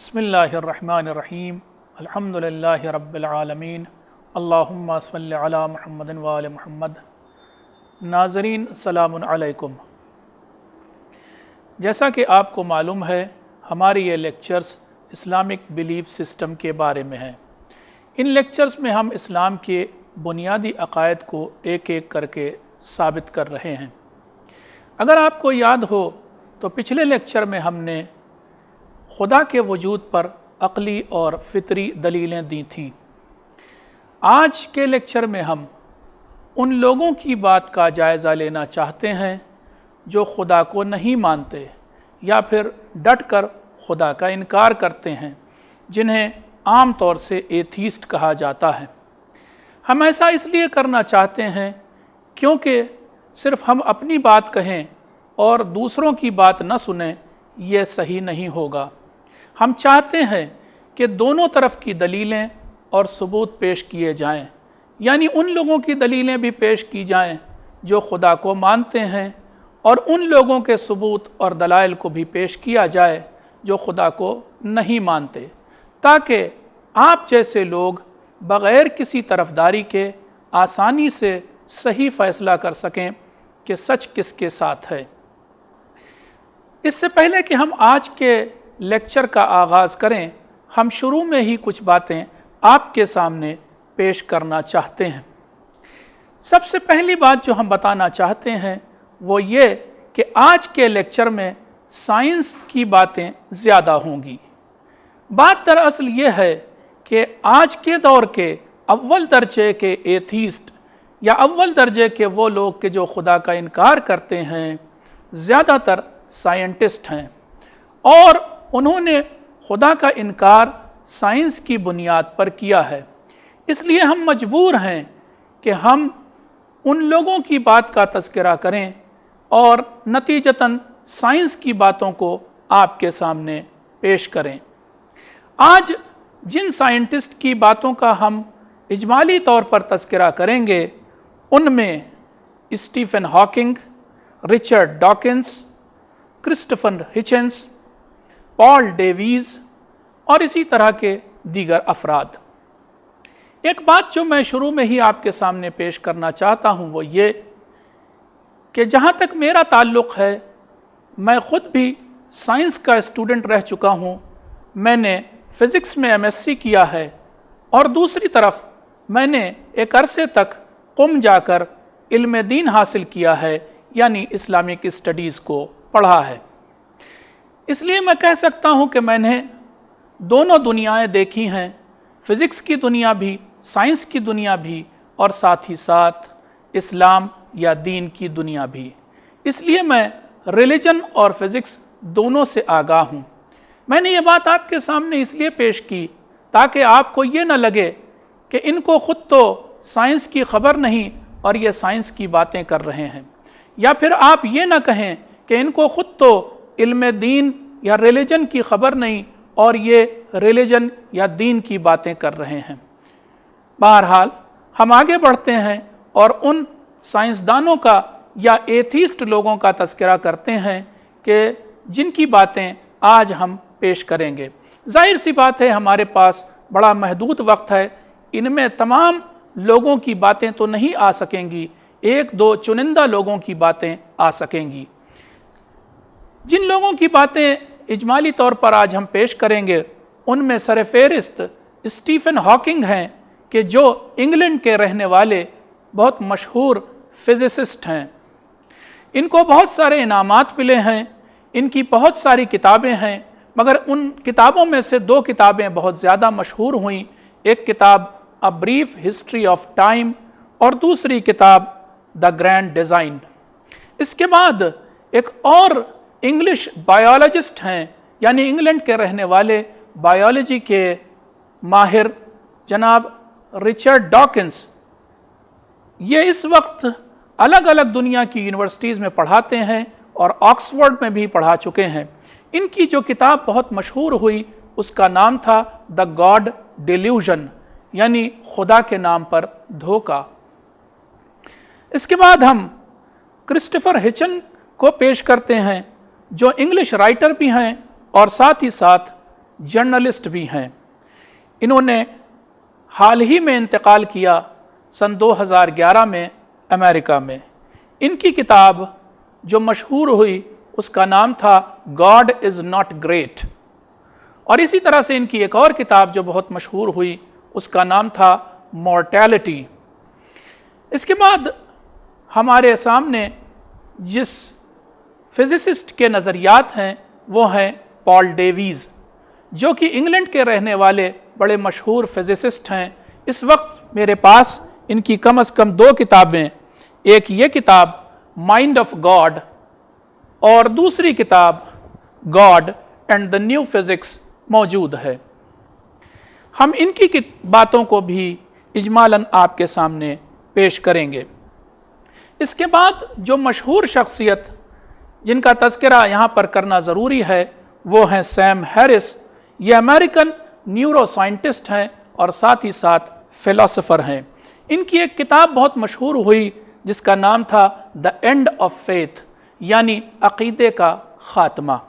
बिस्मिल्लाहिर्रहमानिर्रहीम अल्हम्दुलिल्लाहि रब्बिल आलमीन अल्लाहुम्मा सल्लि अला मुहम्मदिन व आलि मुहम्मद। नाज़रीन अस्सलामु अलैकुम। जैसा कि आपको मालूम है, हमारे ये लेक्चर्स इस्लामिक बिलीफ सिस्टम के बारे में हैं। इन लेक्चर्स में हम इस्लाम के बुनियादी अक़ायद को एक एक करके साबित कर रहे हैं। अगर आपको याद हो तो पिछले लेक्चर में हमने खुदा के वजूद पर अक़ली और फ़ितरी दलीलें दी थीं। आज के लेक्चर में हम उन लोगों की बात का जायज़ा लेना चाहते हैं जो खुदा को नहीं मानते या फिर डट कर खुदा का इनकार करते हैं, जिन्हें आम तौर से एथीस्ट कहा जाता है। हम ऐसा इसलिए करना चाहते हैं क्योंकि सिर्फ हम अपनी बात कहें और दूसरों की बात न सुनें, यह सही नहीं होगा। हम चाहते हैं कि दोनों तरफ की दलीलें और सबूत पेश किए जाएं, यानी उन लोगों की दलीलें भी पेश की जाएं जो खुदा को मानते हैं और उन लोगों के सबूत और दलाइल को भी पेश किया जाए जो खुदा को नहीं मानते, ताकि आप जैसे लोग बग़ैर किसी तरफदारी के आसानी से सही फ़ैसला कर सकें कि सच किसके साथ है। इससे पहले कि हम आज के लेक्चर का आगाज़ करें, हम शुरू में ही कुछ बातें आपके सामने पेश करना चाहते हैं। सबसे पहली बात जो हम बताना चाहते हैं वो ये कि आज के लेक्चर में साइंस की बातें ज़्यादा होंगी। बात दरअसल ये है कि आज के दौर के अव्वल दर्जे के एथीस्ट या अव्वल दर्जे के वो लोग के जो खुदा का इनकार करते हैं, ज़्यादातर साइंटिस्ट हैं और उन्होंने खुदा का इनकार साइंस की बुनियाद पर किया है। इसलिए हम मजबूर हैं कि हम उन लोगों की बात का तज़किरा करें और नतीजतन साइंस की बातों को आपके सामने पेश करें। आज जिन साइंटिस्ट की बातों का हम इजमाली तौर पर तज़किरा करेंगे, उनमें Stephen Hawking, Richard Dawkins, Christopher Hitchens, Paul Davies और इसी तरह के दीगर अफराद। एक बात जो मैं शुरू में ही आपके सामने पेश करना चाहता हूँ वो ये कि जहाँ तक मेरा ताल्लुक़ है, मैं ख़ुद भी साइंस का स्टूडेंट रह चुका हूँ। मैंने फ़िज़िक्स में एमएससी किया है और दूसरी तरफ मैंने एक अरसे तक क़ुम जाकर इल्म दीन हासिल किया है, यानी इस्लामिक स्टडीज़ को पढ़ा है। इसलिए मैं कह सकता हूँ कि मैंने दोनों दुनियाएं देखी हैं, फ़िज़िक्स की दुनिया भी, साइंस की दुनिया भी और साथ ही साथ इस्लाम या दीन की दुनिया भी। इसलिए मैं रिलीजन और फ़िज़िक्स दोनों से आगाह हूँ। मैंने ये बात आपके सामने इसलिए पेश की ताकि आपको ये न लगे कि इनको ख़ुद तो साइंस की ख़बर नहीं और ये साइंस की बातें कर रहे हैं, या फिर आप ये न कहें कि इनको ख़ुद तो इल्म दीन या रिलीजन की ख़बर नहीं और ये रिलीजन या दीन की बातें कर रहे हैं। बहरहाल हम आगे बढ़ते हैं और उन साइंसदानों का या एथीस्ट लोगों का तज़किरा करते हैं कि जिनकी बातें आज हम पेश करेंगे। जाहिर सी बात है, हमारे पास बड़ा महदूद वक्त है, इनमें तमाम लोगों की बातें तो नहीं आ सकेंगी, एक दो चुनिंदा लोगों की बातें आ सकेंगी। जिन लोगों की बातें इजमाली तौर पर आज हम पेश करेंगे, उनमें सरफ़हरिस्त स्टीफन हॉकिंग हैं कि जो इंग्लैंड के रहने वाले बहुत मशहूर फ़िज़िसिस्ट हैं। इनको बहुत सारे इनामात मिले हैं, इनकी बहुत सारी किताबें हैं, मगर उन किताबों में से दो किताबें बहुत ज़्यादा मशहूर हुईं। एक किताब a brief history of time और दूसरी किताब द ग्रैंड डिज़ाइन। इसके बाद एक और इंग्लिश बायोलॉजिस्ट हैं, यानी इंग्लैंड के रहने वाले बायोलॉजी के माहिर जनाब रिचर्ड डॉकिंस। ये इस वक्त अलग अलग दुनिया की यूनिवर्सिटीज़ में पढ़ाते हैं और ऑक्सफोर्ड में भी पढ़ा चुके हैं। इनकी जो किताब बहुत मशहूर हुई उसका नाम था द गॉड डिल्यूजन, यानी खुदा के नाम पर धोखा। इसके बाद हम क्रिस्टोफर हिचेंस को पेश करते हैं, जो इंग्लिश राइटर भी हैं और साथ ही साथ जर्नलिस्ट भी हैं। इन्होंने हाल ही में इंतकाल किया सन 2011 में अमेरिका में। इनकी किताब जो मशहूर हुई उसका नाम था गॉड इज़ नॉट ग्रेट, और इसी तरह से इनकी एक और किताब जो बहुत मशहूर हुई उसका नाम था मॉर्टेलिटी। इसके बाद हमारे सामने जिस फिजिसिस्ट के नज़रियात हैं वो हैं पॉल डेवीज़, जो कि इंग्लैंड के रहने वाले बड़े मशहूर फिजिसिस्ट हैं। इस वक्त मेरे पास इनकी कम से कम 2 किताबें, एक ये किताब माइंड ऑफ गॉड और दूसरी किताब God and the new physics मौजूद है। हम इनकी बातों को भी इजमालन आपके सामने पेश करेंगे। इसके बाद जो मशहूर शख्सियत जिनका तज़किरा यहाँ पर करना ज़रूरी है वो हैं सैम हैरिस। ये अमेरिकन न्यूरो साइंटिस्ट हैं और साथ ही साथ फ़िलासफ़र हैं। इनकी एक किताब बहुत मशहूर हुई जिसका नाम था द एंड ऑफ फेथ, यानी अक़ीदे का ख़ात्मा।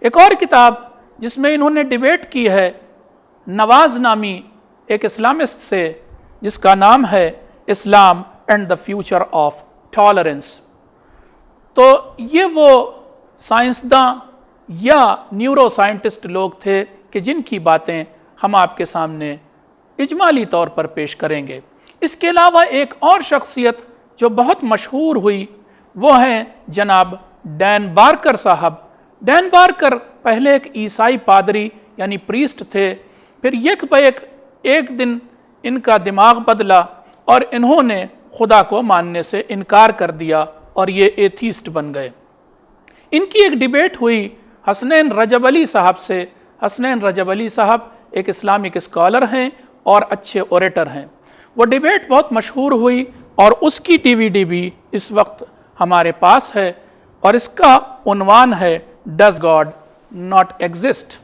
एक और किताब जिसमें इन्होंने डिबेट की है नवाज़ नामी एक इस्लामिस्ट से, जिसका नाम है इस्लाम and the future of tolerance. तो ये वो साइंसदां या न्यूरो साइंटिस्ट लोग थे कि जिनकी बातें हम आपके सामने इजमाली तौर पर पेश करेंगे। इसके अलावा एक और शख्सियत जो बहुत मशहूर हुई वो हैं जनाब डैन बार्कर साहब। डैन बार्कर पहले एक ईसाई पादरी यानी प्रीस्ट थे, फिर एक दिन इनका दिमाग बदला और इन्होंने खुदा को मानने से इनकार कर दिया और ये एथीस्ट बन गए। इनकी एक डिबेट हुई हसनैन रजब अली साहब से। हसनैन रजब अली साहब एक इस्लामिक स्कॉलर हैं और अच्छे ओरेटर हैं। वो डिबेट बहुत मशहूर हुई और उसकी DVD भी इस वक्त हमारे पास है और इसका उन्वान है डज गॉड नॉट एग्जिस्ट।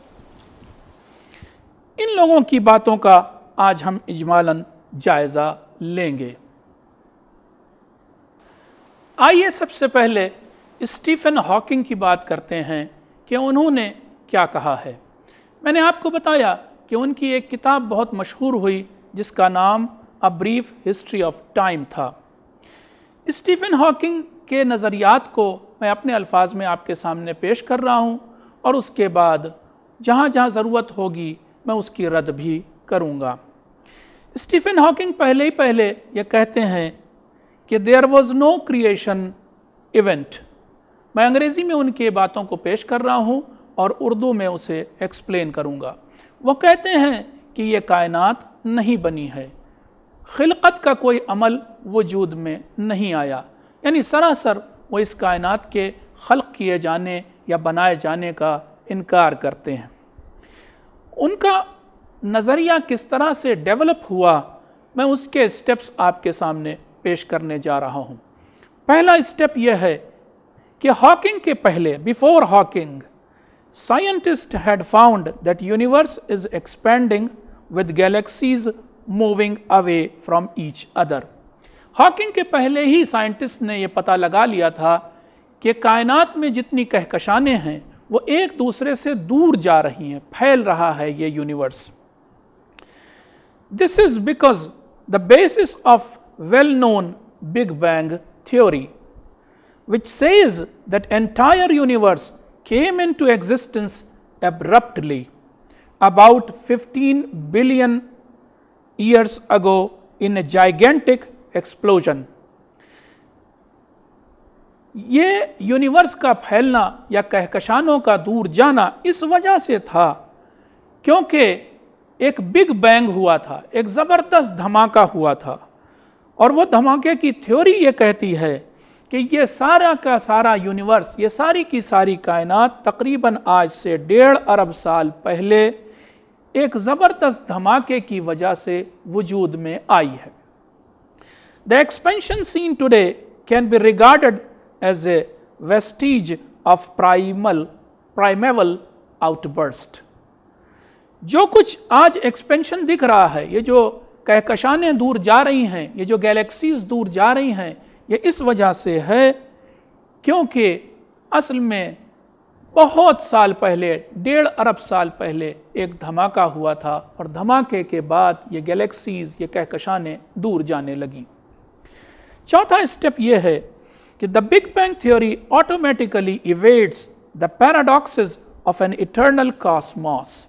इन लोगों की बातों का आज हम इजमालन जायज़ा लेंगे। आइए सबसे पहले स्टीफन हॉकिंग की बात करते हैं कि उन्होंने क्या कहा है। मैंने आपको बताया कि उनकी एक किताब बहुत मशहूर हुई जिसका नाम a brief history of time था। स्टीफन हॉकिंग के नज़रियात को मैं अपने अल्फाज में आपके सामने पेश कर रहा हूँ और उसके बाद जहाँ जहाँ ज़रूरत होगी मैं उसकी रद्द भी करूँगा। स्टीफन हॉकिंग पहले ये कहते हैं कि there was no creation event. मैं अंग्रेज़ी में उनकी बातों को पेश कर रहा हूँ और उर्दू में उसे एक्सप्लेन करूँगा। वो कहते हैं कि ये कायनात नहीं बनी है, खिलकत का कोई अमल वजूद में नहीं आया, यानी सरासर वो इस कायनात के खल्क किए जाने या बनाए जाने का इनकार करते हैं। उनका नज़रिया किस तरह से डेवलप हुआ मैं उसके स्टेप्स आपके सामने पेश करने जा रहा हूँ। पहला स्टेप यह है कि हॉकिंग के पहले, before Hawking, scientist had found that universe is expanding with galaxies moving away from each other. Hawking के पहले ही साइंटिस्ट ने यह पता लगा लिया था कि कायनात में जितनी कहकशानें हैं वो एक दूसरे से दूर जा रही हैं, फैल रहा है ये universe. This is because the basis of well known big bang theory which says that entire universe came into existence abruptly about 15 billion years ago in a gigantic explosion। ये यूनिवर्स का फैलना या कहकशानों का दूर जाना इस वजह से था क्योंकि एक बिग बैंग हुआ था, एक ज़बरदस्त धमाका हुआ था, और वो धमाके की थ्योरी ये कहती है कि ये सारा का सारा यूनिवर्स, ये सारी की सारी कायनात तकरीबन आज से 1.5 अरब साल पहले एक ज़बरदस्त धमाके की वजह से वजूद में आई है। The expansion seen today can be regarded as a vestige of primeval outburst. जो कुछ आज एक्सपेंशन दिख रहा है, ये जो कहकशानें दूर जा रही हैं, ये जो गैलेक्सीज दूर जा रही हैं, ये इस वजह से है क्योंकि असल में बहुत साल पहले, 1.5 अरब साल पहले एक धमाका हुआ था और धमाके के बाद ये गैलेक्सीज, ये कहकशानें दूर जाने लगीं। चौथा स्टेप ये है कि the big bang theory automatically evades the paradoxes of an eternal cosmos.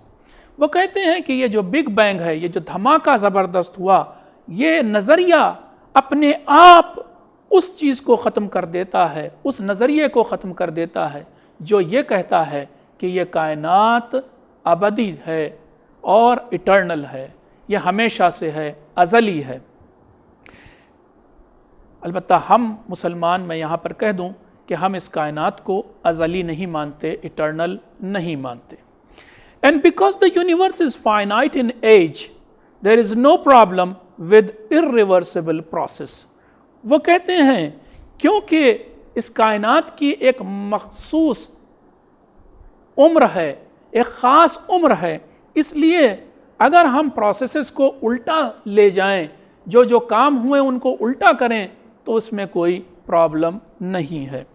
वो कहते हैं कि ये जो बिग बैंग है, ये जो धमाका ज़बरदस्त हुआ, ये नज़रिया अपने आप उस चीज़ को ख़त्म कर देता है, उस नज़रिए को ख़त्म कर देता है जो ये कहता है कि ये कायनात अबदी है और इटर्नल है, ये हमेशा से है, अज़ली है। अलबत्ता हम मुसलमान, मैं यहाँ पर कह दूँ कि हम इस कायनात को अज़ली नहीं मानते, इटर्नल नहीं मानते। And because the universe is finite in age, there is no problem with irreversible process. वो कहते हैं क्योंकि इस कायनात की एक मखसूस उम्र है, एक ख़ास उम्र है, इसलिए अगर हम प्रोसेसेस को उल्टा ले जाएं, जो जो काम हुए उनको उल्टा करें, तो उसमें कोई प्रॉब्लम नहीं है।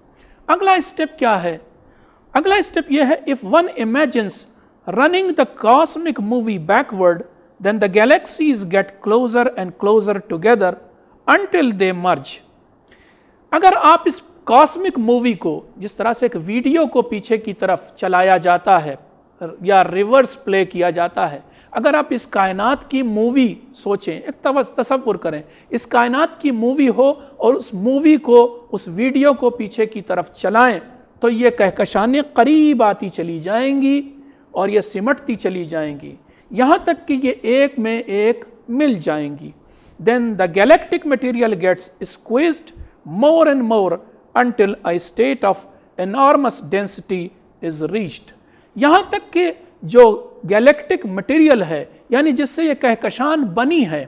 अगला स्टेप क्या है? अगला स्टेप यह है, if one imagines running the cosmic movie backward, then the galaxies get closer and closer together until they merge। अगर आप इस कॉस्मिक मूवी को, जिस तरह से एक वीडियो को पीछे की तरफ चलाया जाता है या रिवर्स प्ले किया जाता है, अगर आप इस कायनात की मूवी सोचें, एक तसव्वुर करें, इस कायनात की मूवी हो और उस मूवी को, उस वीडियो को पीछे की तरफ चलाएं, तो ये कहकशानें करीब आती चली जाएंगी और ये सिमटती चली जाएंगी, यहाँ तक कि ये एक में एक मिल जाएंगी। Then the galactic material gets squeezed more and more until a state of enormous density is reached। यहाँ तक कि जो गैलेक्टिक मटेरियल है, यानी जिससे ये कहकशान बनी है,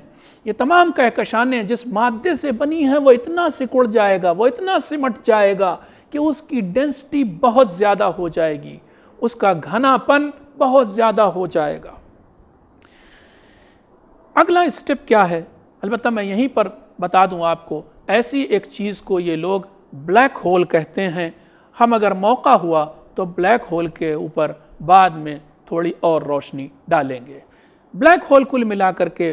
ये तमाम कहकशानें जिस मादे से बनी है, वो इतना सिकुड़ जाएगा, वो इतना सिमट जाएगा कि उसकी डेंसिटी बहुत ज़्यादा हो जाएगी, उसका घनापन बहुत ज़्यादा हो जाएगा। अगला स्टेप क्या है? अलबत्ता मैं यहीं पर बता दूं आपको, ऐसी एक चीज़ को ये लोग ब्लैक होल कहते हैं। हम अगर मौका हुआ तो ब्लैक होल के ऊपर बाद में थोड़ी और रोशनी डालेंगे। ब्लैक होल कुल मिलाकर के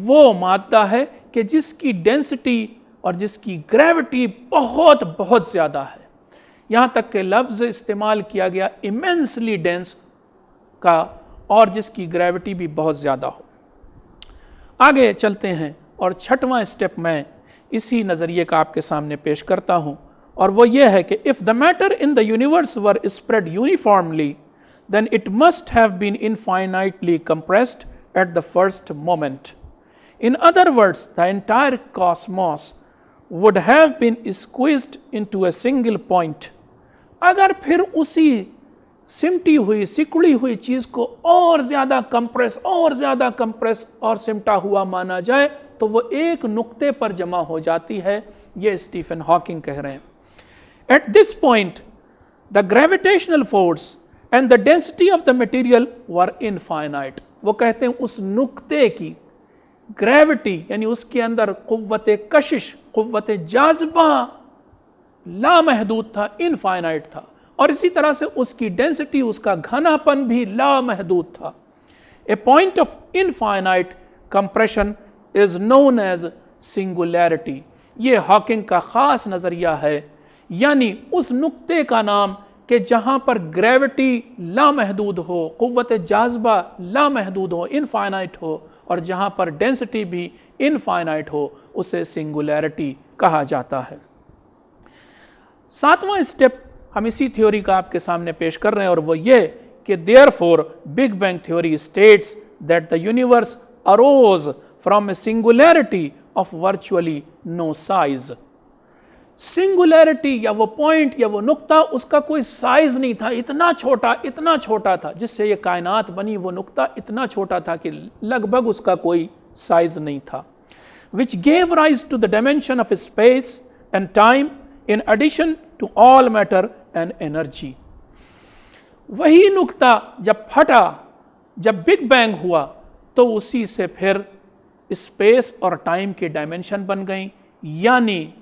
वो मादा है कि जिसकी डेंसिटी और जिसकी ग्रेविटी बहुत बहुत ज़्यादा है, यहाँ तक कि लफ्ज़ इस्तेमाल किया गया इमेंसली डेंस का, और जिसकी ग्रेविटी भी बहुत ज़्यादा हो। आगे चलते हैं और छठवां स्टेप मैं इसी नज़रिए का आपके सामने पेश करता हूँ, और वो ये है कि if the matter in the universe were spread uniformly, then it must have been infinitely compressed at the first moment. In other words, the entire cosmos would have been squeezed into a single point. अगर फिर उसी सिमटी हुई, सिकुड़ी हुई चीज़ को और ज़्यादा compress और सिमटा हुआ माना जाए, तो वो एक नुक्ते पर जमा हो जाती है। ये स्टीफन हॉकिंग कह रहे हैं। At this point the gravitational force and the density of the material were infinite. वो कहते हैं उस नुक्ते की ग्रेविटी, यानी उसके अंदर कुव्वत कशिश, कुव्वत जाज़बा लामहदूद था, इनफाइनाइट था, और इसी तरह से उसकी डेंसिटी, उसका घनापन भी लामहदूद था। A point of infinite compression is known as singularity. ये हॉकिंग का ख़ास नज़रिया है, यानी उस नुक्ते का नाम कि जहाँ पर ग्रेविटी लामहदूद हो, कुव्वत जाज़बा लामहदूद हो, इनफाइनाइट हो, और जहाँ पर डेंसिटी भी इनफाइनाइट हो, उसे सिंगुलैरिटी कहा जाता है। सातवां स्टेप हम इसी थ्योरी का आपके सामने पेश कर रहे हैं, और वो ये कि therefore big bang theory states that the universe arose from a singularity of virtually no size. Singularity या वो पॉइंट या वो नुक्ता, उसका कोई साइज नहीं था, इतना छोटा था जिससे ये कायनात बनी, वो नुक्ता इतना छोटा था कि लगभग उसका कोई साइज नहीं था। Which gave rise to the dimension of space and time in addition to all matter and energy. वही नुक्ता जब फटा, जब बिग बैंग हुआ, तो उसी से फिर स्पेस और टाइम की डायमेंशन बन गई, यानी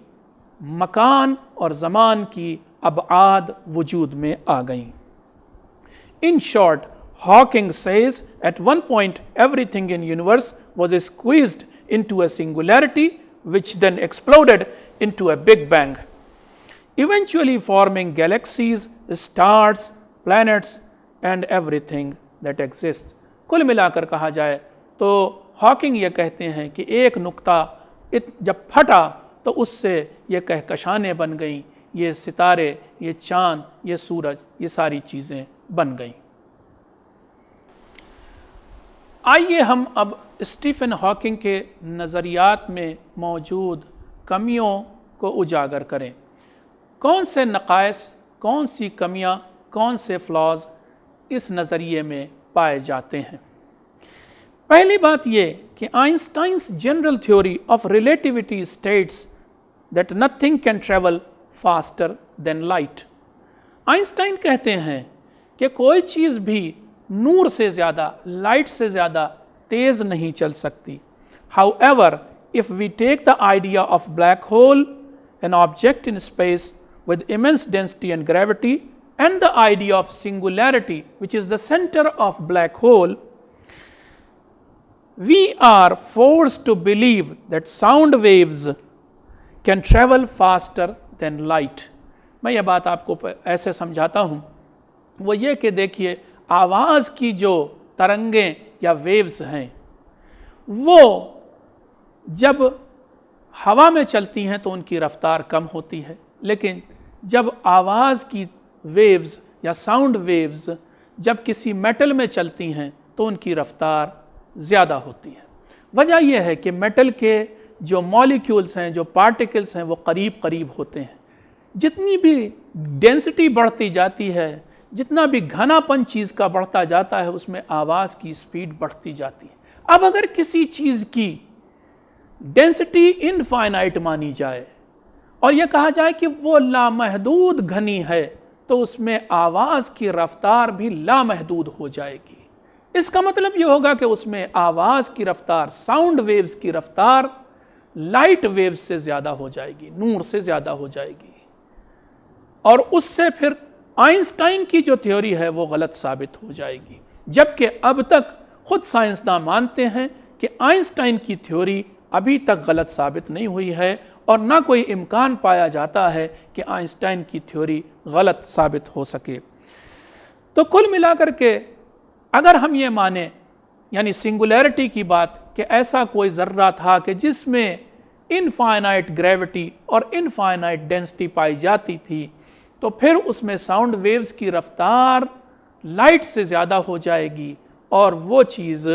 मकान और ज़मान की अबआद वजूद में आ गई। In short, Hawking says at one point everything in universe was squeezed into a singularity which then exploded into a big bang, eventually forming galaxies, stars, planets and everything that exists. कुल मिलाकर कहा जाए तो Hawking ये कहते हैं कि एक नुक्ता जब फटा तो उससे ये कहकशानें बन गईं, ये सितारे, ये चाँद, ये सूरज, ये सारी चीज़ें बन गईं। आइए हम अब स्टीफन हॉकिंग के नज़रियात में मौजूद कमियों को उजागर करें। कौन से नक़ाइस, कौन सी कमियां, कौन से फ्लॉज इस नज़रिए में पाए जाते हैं। पहली बात ये कि Einstein's general theory of relativity states that nothing can travel faster than light. Einstein कहते हैं कि कोई चीज़ भी नूर से ज़्यादा, लाइट से ज़्यादा तेज़ नहीं चल सकती। However, if we take the idea of black hole, an object in space with immense density and gravity, and the idea of singularity, which is the center of black hole, we are forced to believe that sound waves can travel faster than light. मैं यह बात आपको ऐसे समझाता हूँ, वो ये कि देखिए आवाज़ की जो तरंगें या वेव्स हैं वो जब हवा में चलती हैं तो उनकी रफ्तार कम होती है, लेकिन जब आवाज़ की वेव्स या साउंड वेव्स जब किसी मेटल में चलती हैं तो उनकी रफ्तार ज़्यादा होती है। वजह यह है कि मेटल के जो मॉलिक्यूल्स हैं, जो पार्टिकल्स हैं, वो करीब करीब होते हैं। जितनी भी डेंसिटी बढ़ती जाती है, जितना भी घनापन चीज़ का बढ़ता जाता है, उसमें आवाज़ की स्पीड बढ़ती जाती है। अब अगर किसी चीज़ की डेंसिटी इनफाइनाइट मानी जाए और यह कहा जाए कि वो लामहदूद घनी है, तो उसमें आवाज़ की रफ्तार भी लामहदूद हो जाएगी। इसका मतलब ये होगा कि उसमें आवाज़ की रफ्तार, साउंड वेव्स की रफ्तार लाइट वेव्स से ज़्यादा हो जाएगी, नूर से ज़्यादा हो जाएगी, और उससे फिर आइंस्टाइन की जो थ्योरी है वो गलत साबित हो जाएगी। जबकि अब तक खुद साइंसदान मानते हैं कि आइंस्टाइन की थ्योरी अभी तक गलत साबित नहीं हुई है और ना कोई इम्कान पाया जाता है कि आइंस्टाइन की थ्योरी गलत साबित हो सके। तो कुल मिलाकर के अगर हम ये माने, यानी सिंगुलैरिटी की बात, कि ऐसा कोई ज़र्रा था कि जिसमें इनफाइनाइट ग्रेविटी और इनफाइनाइट डेंसिटी पाई जाती थी, तो फिर उसमें साउंड वेव्स की रफ्तार लाइट से ज़्यादा हो जाएगी और वो चीज़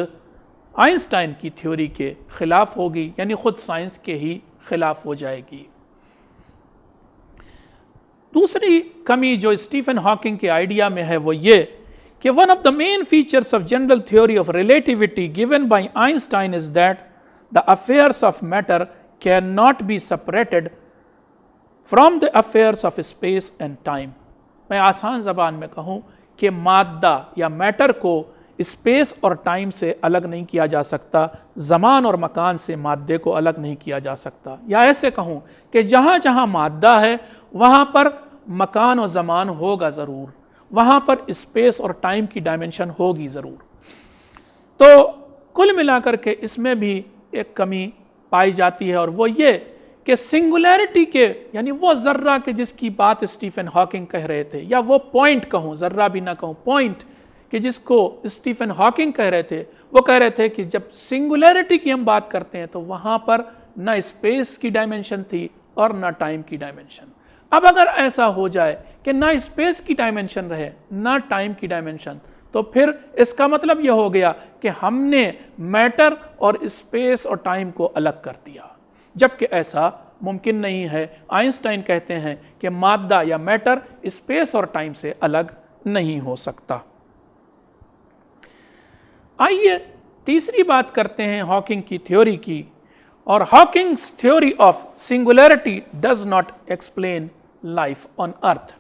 आइंस्टाइन की थ्योरी के ख़िलाफ़ होगी, यानी ख़ुद साइंस के ही ख़िलाफ़ हो जाएगी। दूसरी कमी जो स्टीफन हॉकिंग के आइडिया में है वो ये कि one of the main features of general theory of relativity given by Einstein is that the affairs of matter can not be separated from the affairs of space and time. मैं आसान ज़बान में कहूँ कि मादा या मैटर को space और टाइम से अलग नहीं किया जा सकता, ज़मान और मकान से मादे को अलग नहीं किया जा सकता। या ऐसे कहूँ कि जहाँ जहाँ मादा है वहाँ पर मकान और ज़मान होगा ज़रूर, वहाँ पर स्पेस और टाइम की डायमेंशन होगी ज़रूर। तो कुल मिलाकर के इसमें भी एक कमी पाई जाती है और वो ये कि सिंगुलैरिटी के, यानी वो ज़र्रा के जिसकी बात स्टीफन हॉकिंग कह रहे थे, या वो पॉइंट कहूँ, ज़र्रा भी ना कहूँ, पॉइंट कि जिसको स्टीफन हॉकिंग कह रहे थे, वो कह रहे थे कि जब सिंगुलैरिटी की हम बात करते हैं तो वहाँ पर ना स्पेस की डायमेंशन थी और ना टाइम की डायमेंशन। अब अगर ऐसा हो जाए कि ना स्पेस की डायमेंशन रहे ना टाइम की डायमेंशन, तो फिर इसका मतलब यह हो गया कि हमने मैटर और स्पेस और टाइम को अलग कर दिया, जबकि ऐसा मुमकिन नहीं है। आइंस्टाइन कहते हैं कि मादा या मैटर स्पेस और टाइम से अलग नहीं हो सकता। आइए तीसरी बात करते हैं हॉकिंग की थ्योरी की, और Hawking's theory of singularity does not explain life on earth.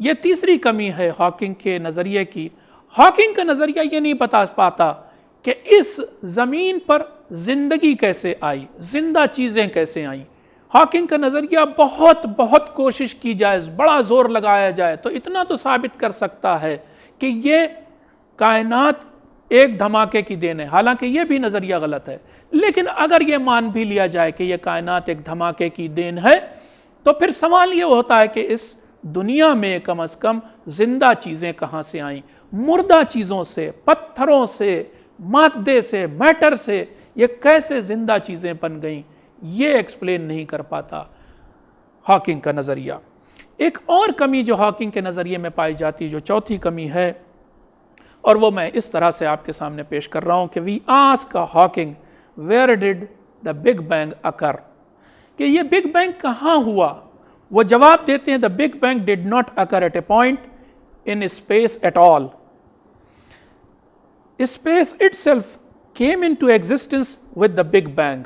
यह तीसरी कमी है हॉकिंग के नज़रिए की। हॉकिंग का नज़रिया ये नहीं बता पाता कि इस ज़मीन पर ज़िंदगी कैसे आई, जिंदा चीज़ें कैसे आईं। हॉकिंग का नज़रिया बहुत कोशिश की जाए, बड़ा ज़ोर लगाया जाए तो इतना तो साबित कर सकता है कि ये कायनात एक धमाके की देन है, हालांकि ये भी नज़रिया गलत है। लेकिन अगर ये मान भी लिया जाए कि ये कायनात एक धमाके की देन है, तो फिर सवाल ये होता है कि इस दुनिया में कम से कम जिंदा चीज़ें कहाँ से आईं? मुर्दा चीज़ों से, पत्थरों से, मादे से, मैटर से ये कैसे जिंदा चीज़ें बन गईं? ये एक्सप्लेन नहीं कर पाता हॉकिंग का नज़रिया। एक और कमी जो हॉकिंग के नज़रिए में पाई जाती है, जो चौथी कमी है, और वो मैं इस तरह से आपके सामने पेश कर रहा हूँ कि we ask Hawking where did the big bang occur, कि ये बिग बैंग कहाँ हुआ? वो जवाब देते हैं the big bang did not occur at a point in space at all, space itself came into existence with the big bang.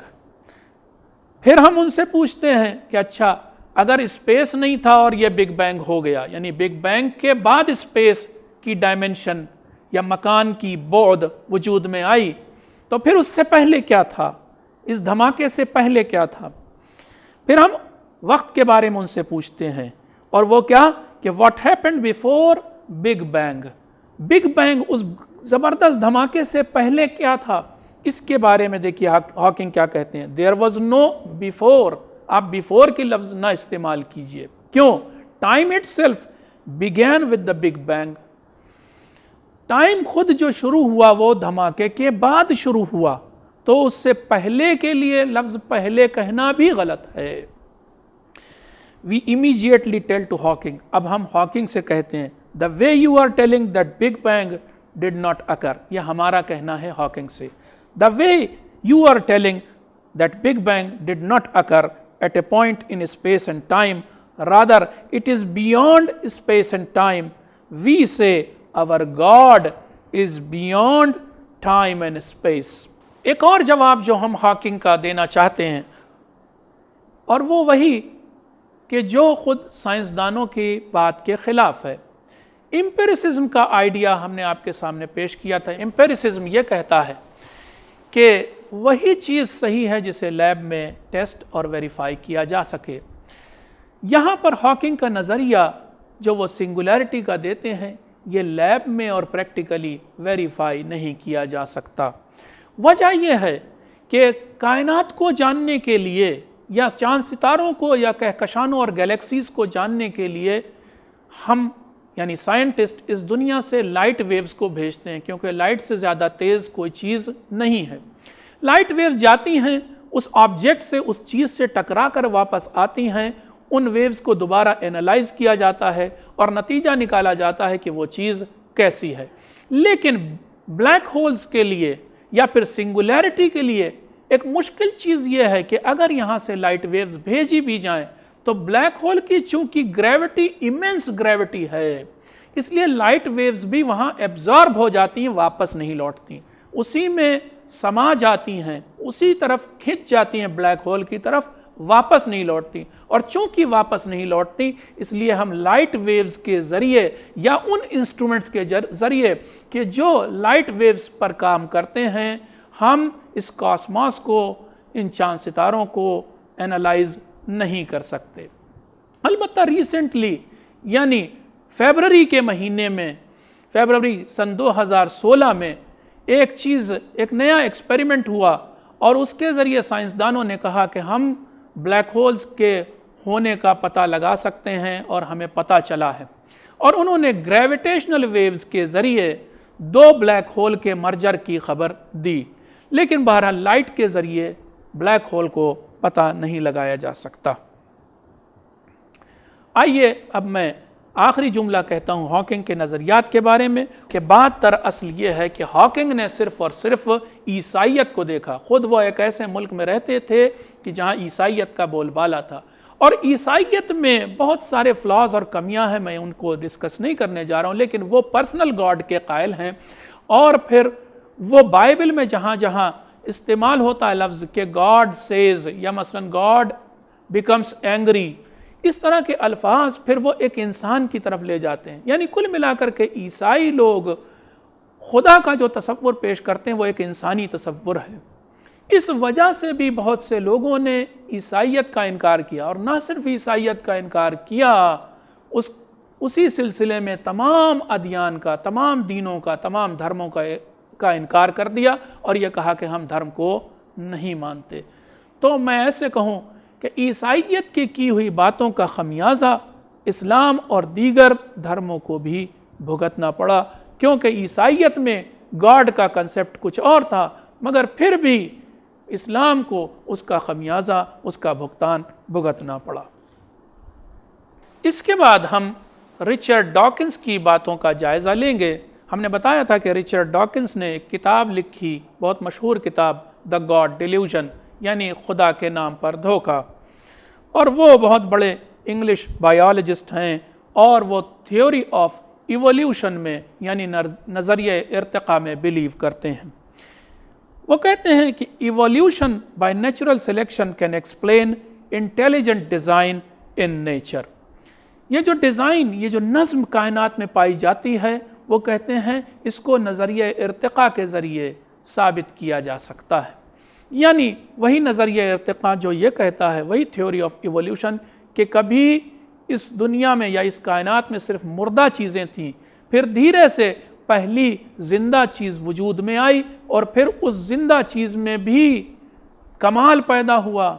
फिर हम उनसे पूछते हैं कि अच्छा, अगर स्पेस नहीं था और ये बिग बैंग हो गया, यानी बिग बैंग के बाद स्पेस की डायमेंशन या मकान की बौद वजूद में आई, तो फिर उससे पहले क्या था? इस धमाके से पहले क्या था? फिर हम वक्त के बारे में उनसे पूछते हैं, और वो क्या कि what happened before big bang, big bang उस ज़बरदस्त धमाके से पहले क्या था, इसके बारे में देखिए हॉकिंग क्या कहते हैं, देयर वॉज नो बिफोर। आप बिफोर की लफ्ज़ ना इस्तेमाल कीजिए, क्यों? Time itself began with the big bang, time खुद जो शुरू हुआ वो धमाके के बाद शुरू हुआ, तो उससे पहले के लिए लफ्ज़ पहले कहना भी गलत है। We immediately tell to Hawking, अब हम हॉकिंग से कहते हैं the way you are telling that big bang did not occur, यह हमारा कहना है हॉकिंग से, the way you are telling that big bang did not occur at a point in space and time, rather it is beyond space and time, we say our God is beyond time and space. एक और जवाब जो हम Hawking का देना चाहते हैं, और वो वही कि जो खुद साइंसदानों की बात के खिलाफ है। एम्पिरिसिज्म का आइडिया हमने आपके सामने पेश किया था। एम्पिरिसिज्म ये कहता है कि वही चीज़ सही है जिसे लैब में टेस्ट और वेरीफाई किया जा सके। यहाँ पर हॉकिंग का नज़रिया जो वो सिंगुलैरिटी का देते हैं, ये लैब में और प्रैक्टिकली वेरीफाई नहीं किया जा सकता। वजह यह है कि कायनात को जानने के लिए या चांद सितारों को या कहकशानों और गैलेक्सीज़ को जानने के लिए हम यानी साइंटिस्ट इस दुनिया से लाइट वेव्स को भेजते हैं, क्योंकि लाइट से ज़्यादा तेज़ कोई चीज़ नहीं है। लाइट वेव्स जाती हैं, उस ऑब्जेक्ट से, उस चीज़ से टकरा कर वापस आती हैं, उन वेव्स को दोबारा एनालाइज किया जाता है और नतीजा निकाला जाता है कि वो चीज़ कैसी है। लेकिन ब्लैक होल्स के लिए या फिर सिंगुलैरिटी के लिए एक मुश्किल चीज़ ये है कि अगर यहाँ से लाइट वेव्स भेजी भी जाएं, तो ब्लैक होल की चूंकि ग्रेविटी इमेंस ग्रेविटी है, इसलिए लाइट वेव्स भी वहाँ एब्जॉर्ब हो जाती हैं, वापस नहीं लौटती, उसी में समा जाती हैं, उसी तरफ खिंच जाती हैं ब्लैक होल की तरफ, वापस नहीं लौटती। और चूंकि वापस नहीं लौटती, इसलिए हम लाइट वेव्स के ज़रिए या उन इंस्ट्रूमेंट्स के ज़रिए कि जो लाइट वेव्स पर काम करते हैं, हम इस कॉस्मॉस को, इन चांद सितारों को एनालाइज नहीं कर सकते। अलबत्ता रिसेंटली यानी फरवरी के महीने में, फरवरी सन 2016 में एक नया एक्सपेरिमेंट हुआ और उसके ज़रिए साइंसदानों ने कहा कि हम ब्लैक होल्स के होने का पता लगा सकते हैं, और हमें पता चला है। और उन्होंने ग्रेविटेशनल वेव्स के ज़रिए 2 ब्लैक होल के मर्जर की खबर दी, लेकिन बहरहाल लाइट के ज़रिए ब्लैक होल को पता नहीं लगाया जा सकता। आइए अब मैं आखिरी जुमला कहता हूँ हॉकिंग के नज़रियात के बारे में, कि बात दरअसल ये है कि हॉकिंग ने सिर्फ़ और सिर्फ ईसाइयत को देखा। ख़ुद वो एक ऐसे मुल्क में रहते थे कि जहाँ ईसाइयत का बोलबाला था, और ईसाइयत में बहुत सारे फ्लॉज और कमियां हैं, मैं उनको डिस्कस नहीं करने जा रहा हूँ, लेकिन वो पर्सनल गॉड के कायल हैं। और फिर वो बाइबल में जहाँ जहाँ इस्तेमाल होता है लफ्ज़ के गॉड सेज या मसलन गॉड बिकम्स एंग्री, इस तरह के अल्फाज फिर वो एक इंसान की तरफ ले जाते हैं। यानी कुल मिलाकर के ईसाई लोग खुदा का जो तसव्वुर पेश करते हैं वो एक इंसानी तसव्वुर है। इस वजह से भी बहुत से लोगों ने ईसाइयत का इनकार किया, और ना सिर्फ ईसाइयत का इनकार किया, उस उसी सिलसिले में तमाम अदियान का, तमाम दीनों का, तमाम धर्मों का इनकार कर दिया और यह कहा कि हम धर्म को नहीं मानते। तो मैं ऐसे कहूँ कि ईसाइयत की हुई बातों का खमियाजा इस्लाम और दीगर धर्मों को भी भुगतना पड़ा, क्योंकि ईसाइयत में गॉड का कंसेप्ट कुछ और था, मगर फिर भी इस्लाम को उसका खमियाजा, उसका भुगतान भुगतना पड़ा। इसके बाद हम रिचर्ड डॉकिंस की बातों का जायज़ा लेंगे। हमने बताया था कि रिचर्ड डॉकिंस ने एक किताब लिखी, बहुत मशहूर किताब, द गॉड डिल्यूजन, यानी खुदा के नाम पर धोखा। और वो बहुत बड़े इंग्लिश बायोलॉजिस्ट हैं और वो थ्योरी ऑफ इवोल्यूशन में यानी नज़रिया इर्तिक़ा में बिलीव करते हैं। वो कहते हैं कि evolution by natural selection can explain intelligent design in nature. ये जो डिज़ाइन, ये जो नज़्म कायनात में पाई जाती है, वो कहते हैं इसको नज़रिया इर्तिक़ा के ज़रिए साबित किया जा सकता है। यानी वही नज़रिया इर्तिक़ा जो ये कहता है, वही थ्योरी ऑफ इवोल्यूशन, कि कभी इस दुनिया में या इस कायनात में सिर्फ मुर्दा चीज़ें थीं, फिर धीरे से पहली ज़िंदा चीज़ वजूद में आई और फिर उस ज़िंदा चीज़ में भी कमाल पैदा हुआ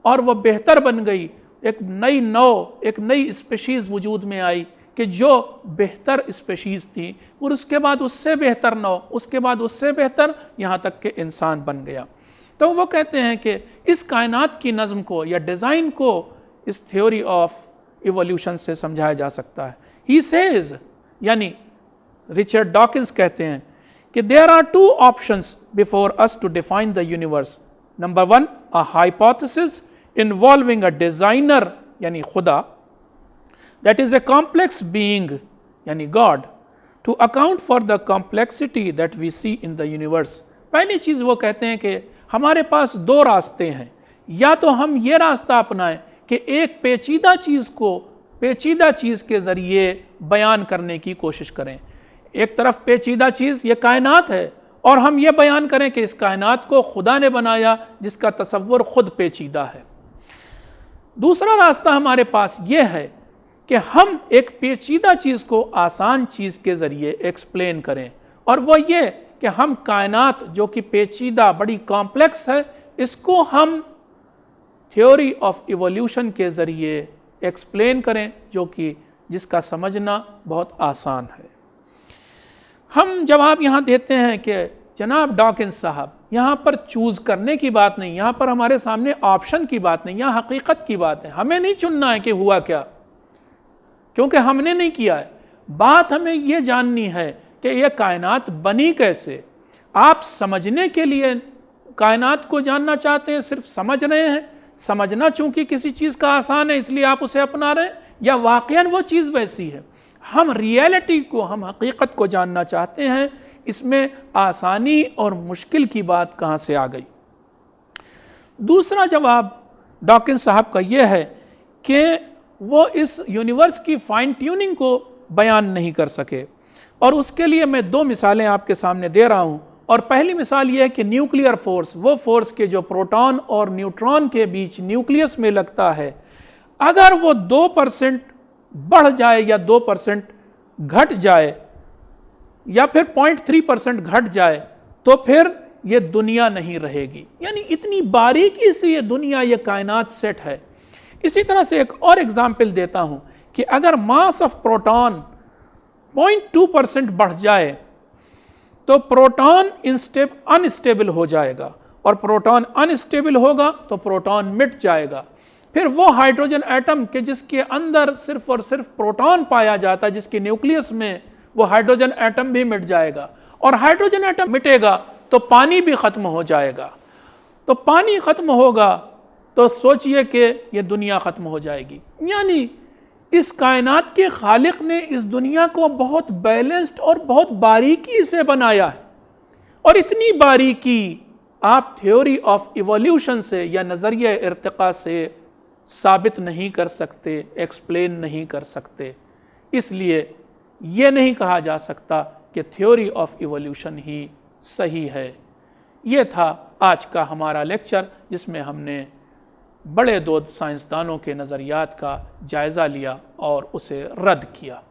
और वह बेहतर बन गई। एक नई नौ, एक नई स्पेशीज़ वजूद में आई कि जो बेहतर स्पेशीज़ थी, और उसके बाद उससे बेहतर नौ, उसके बाद उससे बेहतर, यहाँ तक कि इंसान बन गया। तो वो कहते हैं कि इस कायनात की नज़्म को या डिज़ाइन को इस थ्योरी ऑफ इवोल्यूशन से समझाया जा सकता है। ही सेज, यानी रिचर्ड डॉकिंस कहते हैं कि there are two options before us to define the universe. Number one, a hypothesis involving a designer यानी खुदा, that is a complex being यानी गॉड, to account for the complexity that we see in the universe. पहली चीज़ वो कहते हैं कि हमारे पास दो रास्ते हैं, या तो हम ये रास्ता अपनाएं कि एक पेचीदा चीज़ को पेचीदा चीज़ के ज़रिए बयान करने की कोशिश करें। एक तरफ पेचीदा चीज़ ये कायनात है और हम ये बयान करें कि इस कायनात को खुदा ने बनाया जिसका तसव्वुर खुद पेचीदा है। दूसरा रास्ता हमारे पास ये है कि हम एक पेचीदा चीज़ को आसान चीज़ के ज़रिए एक्सप्लेन करें, और वो ये कि हम कायनात जो कि पेचीदा, बड़ी कॉम्प्लेक्स है, इसको हम थ्योरी ऑफ इवोल्यूशन के ज़रिए एक्सप्लेन करें, जो कि जिसका समझना बहुत आसान है। हम जवाब यहाँ देते हैं कि जनाब डॉकिंस साहब, यहाँ पर चूज़ करने की बात नहीं, यहाँ पर हमारे सामने ऑप्शन की बात नहीं, यहाँ हकीकत की बात है। हमें नहीं चुनना है कि हुआ क्या, क्योंकि हमने नहीं किया है। बात हमें ये जाननी है कि यह कायनात बनी कैसे। आप समझने के लिए कायनात को जानना चाहते हैं, सिर्फ समझ रहे हैं, समझना चूंकि किसी चीज़ का आसान है इसलिए आप उसे अपना रहे हैं, या वाकईन वो चीज़ वैसी है। हम रियलिटी को, हम हकीकत को जानना चाहते हैं। इसमें आसानी और मुश्किल की बात कहाँ से आ गई। दूसरा जवाब डॉकिंस साहब का यह है कि वो इस यूनिवर्स की फाइन ट्यूनिंग को बयान नहीं कर सके, और उसके लिए मैं दो मिसालें आपके सामने दे रहा हूँ। और पहली मिसाल ये है कि न्यूक्लियर फोर्स, वो फोर्स के जो प्रोटॉन और न्यूट्रॉन के बीच न्यूक्लियस में लगता है, अगर वो 2% बढ़ जाए या 2% घट जाए या फिर 0.3% घट जाए, तो फिर ये दुनिया नहीं रहेगी। यानी इतनी बारीकी से ये दुनिया, ये कायनात सेट है। इसी तरह से एक और एग्जाम्पल देता हूँ कि अगर मास ऑफ प्रोटॉन 0.2% बढ़ जाए तो प्रोटॉन अनस्टेबल हो जाएगा, और प्रोटॉन अनस्टेबल होगा तो प्रोटॉन मिट जाएगा। फिर वो हाइड्रोजन एटम के जिसके अंदर सिर्फ और सिर्फ प्रोटॉन पाया जाता है, जिसके न्यूक्लियस में, वो हाइड्रोजन एटम भी मिट जाएगा, और हाइड्रोजन एटम मिटेगा तो पानी भी ख़त्म हो जाएगा। तो पानी ख़त्म होगा तो सोचिए कि ये दुनिया ख़त्म हो जाएगी। यानी इस कायनात के खालिक ने इस दुनिया को बहुत बैलेंस्ड और बहुत बारीकी से बनाया है, और इतनी बारीकी आप थ्योरी ऑफ इवोल्यूशन से या नज़रिया इर्तिक़ा से साबित नहीं कर सकते, एक्सप्लेन नहीं कर सकते। इसलिए ये नहीं कहा जा सकता कि थ्योरी ऑफ इवोल्यूशन ही सही है। ये था आज का हमारा लेक्चर, जिसमें हमने बड़े दो साइंसदानों के नज़रियात का जायज़ा लिया और उसे रद्द किया।